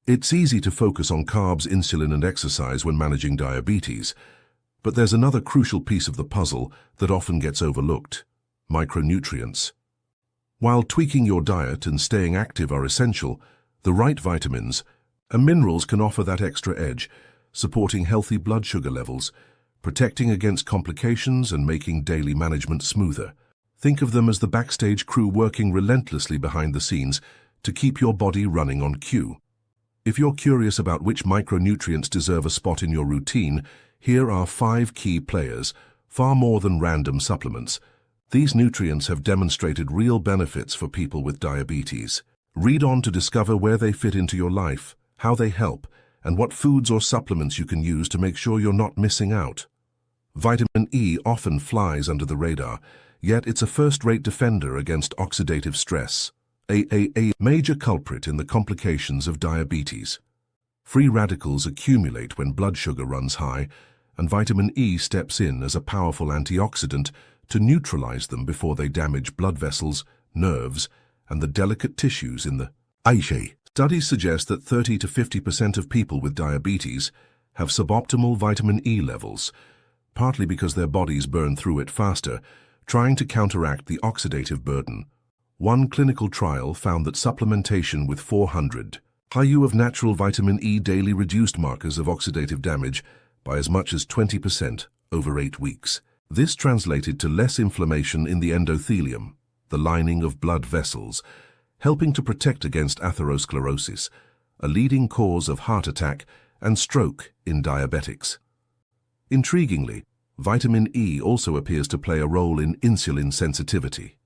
It's easy to focus on carbs, insulin, and exercise when managing diabetes, but there's another crucial piece of the puzzle that often gets overlooked: micronutrients. While tweaking your diet and staying active are essential, the right vitamins and minerals can offer that extra edge, supporting healthy blood sugar levels, protecting against complications, and making daily management smoother. Think of them as the backstage crew working relentlessly behind the scenes to keep your body running on cue. If you're curious about which micronutrients deserve a spot in your routine, here are 5 key players, far more than random supplements. These nutrients have demonstrated real benefits for people with diabetes. Read on to discover where they fit into your life, how they help, and what foods or supplements you can use to make sure you're not missing out. Vitamin E often flies under the radar, yet it's a first-rate defender against oxidative stress, a major culprit in the complications of diabetes. Free radicals accumulate when blood sugar runs high, and vitamin E steps in as a powerful antioxidant to neutralize them before they damage blood vessels, nerves, and the delicate tissues in the eye. Studies suggest that 30 to 50% of people with diabetes have suboptimal vitamin E levels, partly because their bodies burn through it faster, trying to counteract the oxidative burden. One clinical trial found that supplementation with 400 IU of natural vitamin E daily reduced markers of oxidative damage by as much as 20% over 8 weeks. This translated to less inflammation in the endothelium, the lining of blood vessels, helping to protect against atherosclerosis, a leading cause of heart attack and stroke in diabetics. Intriguingly, vitamin E also appears to play a role in insulin sensitivity.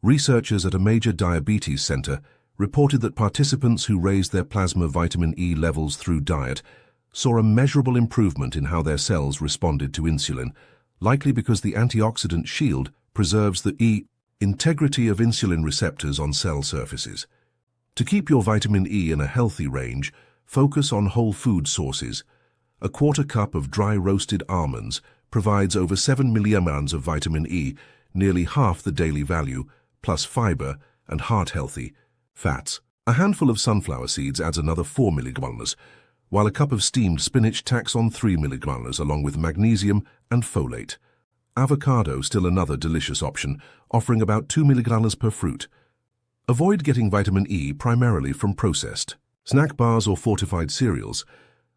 Researchers at a major diabetes center reported that participants who raised their plasma vitamin E levels through diet saw a measurable improvement in how their cells responded to insulin, likely because the antioxidant shield preserves the integrity of insulin receptors on cell surfaces. To keep your vitamin E in a healthy range, focus on whole food sources. A quarter cup of dry roasted almonds provides over 7 milliamount of vitamin E, nearly half the daily value, plus fiber and heart-healthy fats. A handful of sunflower seeds adds another 4 milligrams, while a cup of steamed spinach tacks on 3 milligrams along with magnesium and folate. Avocado still another delicious option, offering about 2 milligrams per fruit. Avoid getting vitamin E primarily from processed snack bars or fortified cereals,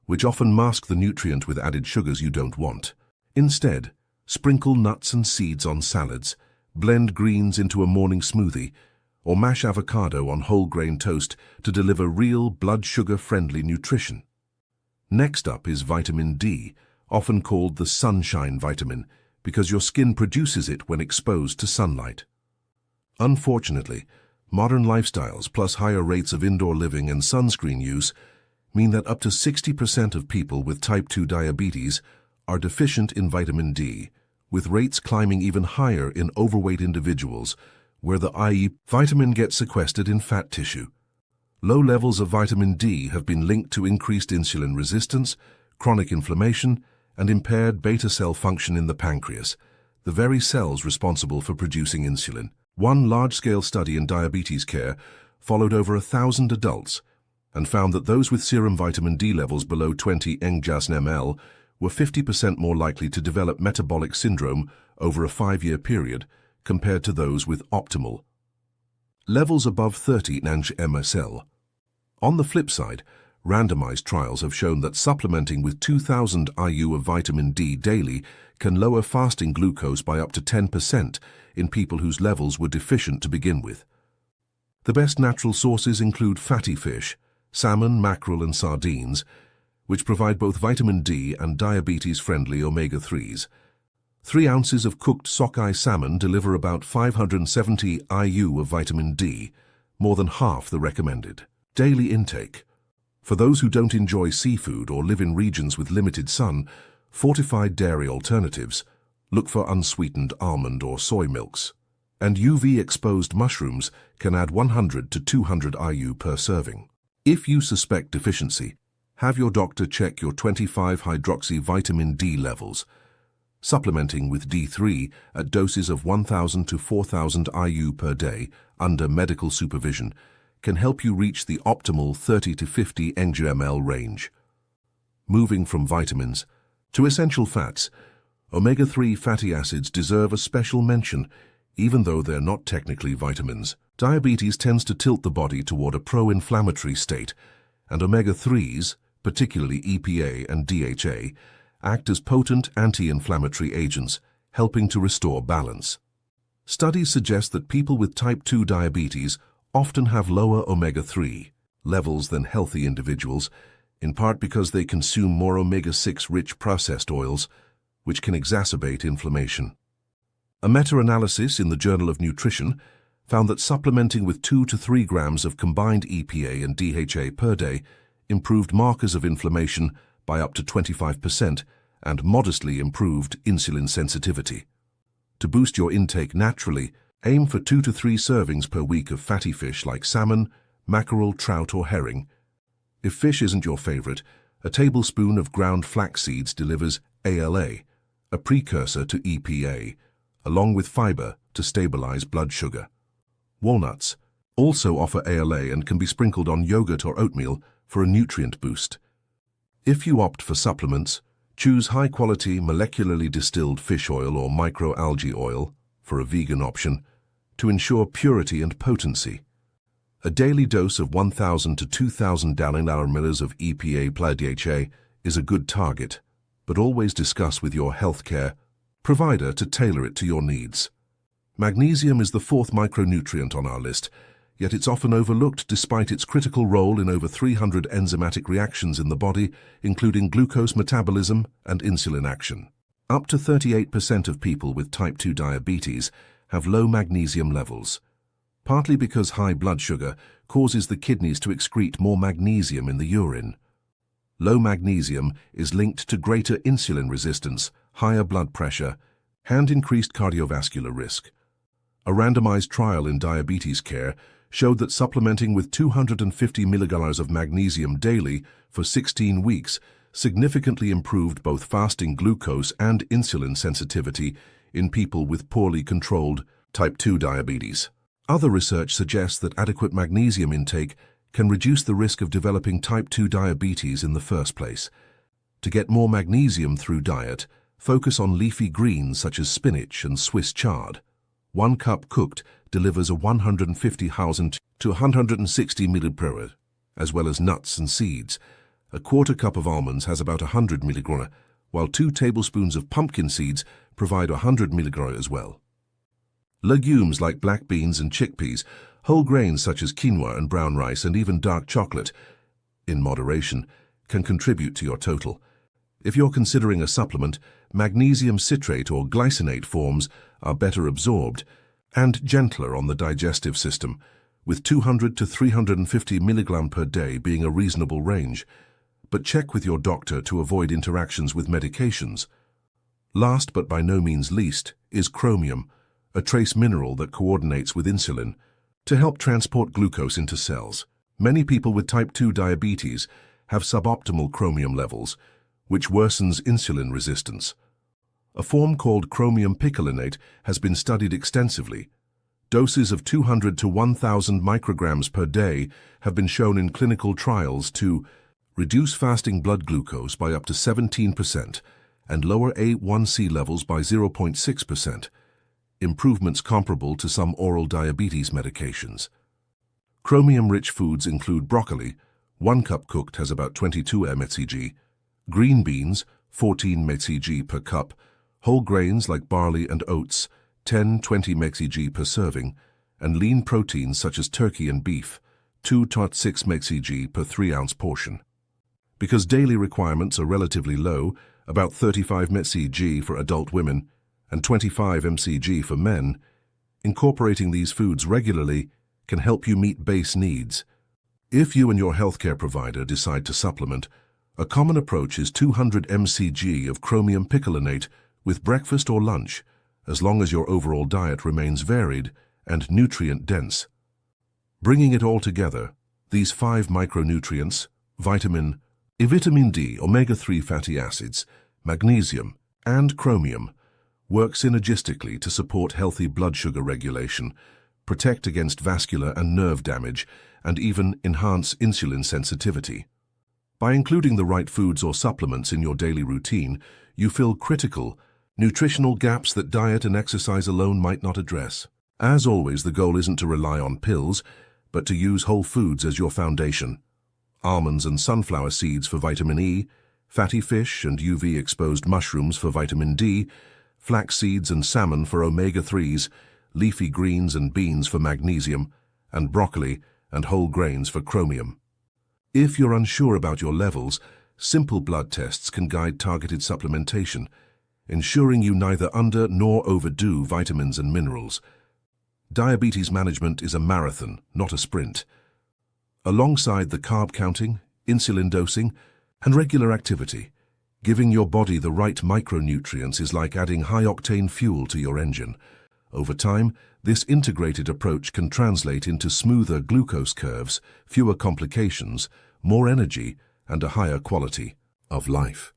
which often mask the nutrient with added sugars you don't want. Instead, sprinkle nuts and seeds on salads, blend greens into a morning smoothie, or mash avocado on whole grain toast to deliver real blood sugar-friendly nutrition. Next up is vitamin D, often called the sunshine vitamin, because your skin produces it when exposed to sunlight. Unfortunately, modern lifestyles plus higher rates of indoor living and sunscreen use mean that up to 60% of people with type 2 diabetes are deficient in vitamin D, with rates climbing even higher in overweight individuals, where the vitamin gets sequestered in fat tissue. Low levels of vitamin D have been linked to increased insulin resistance, chronic inflammation, and impaired beta cell function in the pancreas, the very cells responsible for producing insulin. One large-scale study in diabetes care followed over 1,000 adults and found that those with serum vitamin D levels below 20 ng/ml were 50% more likely to develop metabolic syndrome over a 5-year period compared to those with optimal levels above 30 ng/ml. On the flip side, randomized trials have shown that supplementing with 2,000 IU of vitamin D daily can lower fasting glucose by up to 10% in people whose levels were deficient to begin with. The best natural sources include fatty fish, salmon, mackerel, and sardines, which provide both vitamin D and diabetes-friendly omega-3s. 3 ounces of cooked sockeye salmon deliver about 570 IU of vitamin D, more than half the recommended daily intake. For those who don't enjoy seafood or live in regions with limited sun, fortified dairy alternatives, look for unsweetened almond or soy milks. And UV-exposed mushrooms can add 100 to 200 IU per serving. If you suspect deficiency, have your doctor check your 25-hydroxy vitamin D levels. Supplementing with D3 at doses of 1,000 to 4,000 IU per day under medical supervision can help you reach the optimal 30 to 50 ng/ml range. Moving from vitamins to essential fats, omega-3 fatty acids deserve a special mention, even though they're not technically vitamins. Diabetes tends to tilt the body toward a pro-inflammatory state, and omega-3s, particularly EPA and DHA, act as potent anti-inflammatory agents, helping to restore balance. Studies suggest that people with type 2 diabetes often have lower omega-3 levels than healthy individuals, in part because they consume more omega-6 rich processed oils, which can exacerbate inflammation. A meta-analysis in the Journal of Nutrition found that supplementing with 2 to 3 grams of combined EPA and DHA per day improved markers of inflammation by up to 25% and modestly improved insulin sensitivity. To boost your intake naturally, aim for 2 to 3 servings per week of fatty fish like salmon, mackerel, trout, or herring. If fish isn't your favorite, a tablespoon of ground flax seeds delivers ALA, a precursor to EPA, along with fiber to stabilize blood sugar. Walnuts also offer ALA and can be sprinkled on yogurt or oatmeal for a nutrient boost. If you opt for supplements, choose high-quality molecularly distilled fish oil or microalgae oil for a vegan option to ensure purity and potency. A daily dose of 1,000 to 2,000 nanomolar of EPA plus DHA is a good target, but always discuss with your healthcare provider to tailor it to your needs. Magnesium is the 4th micronutrient on our list, yet it's often overlooked despite its critical role in over 300 enzymatic reactions in the body, including glucose metabolism and insulin action. Up to 38% of people with type 2 diabetes have low magnesium levels, partly because high blood sugar causes the kidneys to excrete more magnesium in the urine. Low magnesium is linked to greater insulin resistance, higher blood pressure, and increased cardiovascular risk. A randomized trial in diabetes care showed that supplementing with 250 milligrams of magnesium daily for 16 weeks significantly improved both fasting glucose and insulin sensitivity in people with poorly controlled type 2 diabetes. Other research suggests that adequate magnesium intake can reduce the risk of developing type 2 diabetes in the first place. To get more magnesium through diet, focus on leafy greens such as spinach and Swiss chard. 1 cup cooked delivers a 150,000 to 160 mg/hour, as well as nuts and seeds. A quarter cup of almonds has about 100 mg, while 2 tablespoons of pumpkin seeds provide 100 mg as well. Legumes like black beans and chickpeas, whole grains such as quinoa and brown rice, and even dark chocolate, in moderation, can contribute to your total. If you're considering a supplement, magnesium citrate or glycinate forms are better absorbed and gentler on the digestive system, with 200 to 350 mg per day being a reasonable range. But check with your doctor to avoid interactions with medications. Last but by no means least is chromium, a trace mineral that coordinates with insulin to help transport glucose into cells. Many people with type 2 diabetes have suboptimal chromium levels, which worsens insulin resistance. A form called chromium picolinate has been studied extensively. Doses of 200 to 1,000 micrograms per day have been shown in clinical trials to reduce fasting blood glucose by up to 17% and lower A1C levels by 0.6%, improvements comparable to some oral diabetes medications. Chromium-rich foods include broccoli, 1 cup cooked has about 22 mcg, green beans, 14 mcg per cup, whole grains like barley and oats, 10-20 mcg per serving, and lean proteins such as turkey and beef, 2-6 mcg per 3-ounce portion. Because daily requirements are relatively low, about 35 mcg for adult women and 25 mcg for men, incorporating these foods regularly can help you meet base needs. If you and your healthcare provider decide to supplement, a common approach is 200 mcg of chromium picolinate with breakfast or lunch, as long as your overall diet remains varied and nutrient-dense. Bringing it all together, these 5 micronutrients, vitamin D, omega-3 fatty acids, magnesium, and chromium, work synergistically to support healthy blood sugar regulation, protect against vascular and nerve damage, and even enhance insulin sensitivity. By including the right foods or supplements in your daily routine, you fill critical, nutritional gaps that diet and exercise alone might not address. As always, the goal isn't to rely on pills, but to use whole foods as your foundation. Almonds and sunflower seeds for vitamin E, fatty fish and UV-exposed mushrooms for vitamin D, flax seeds and salmon for omega-3s, leafy greens and beans for magnesium, and broccoli and whole grains for chromium. If you're unsure about your levels, simple blood tests can guide targeted supplementation, ensuring you neither under nor overdo vitamins and minerals. Diabetes management is a marathon, not a sprint. Alongside the carb counting, insulin dosing, and regular activity, giving your body the right micronutrients is like adding high-octane fuel to your engine. Over time, this integrated approach can translate into smoother glucose curves, fewer complications, more energy, and a higher quality of life.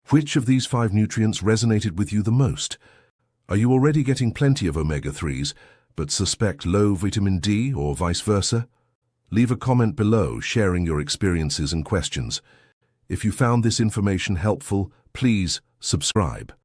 Which of these 5 nutrients resonated with you the most? Are you already getting plenty of omega-3s, but suspect low vitamin D or vice versa? Leave a comment below sharing your experiences and questions. If you found this information helpful, please subscribe.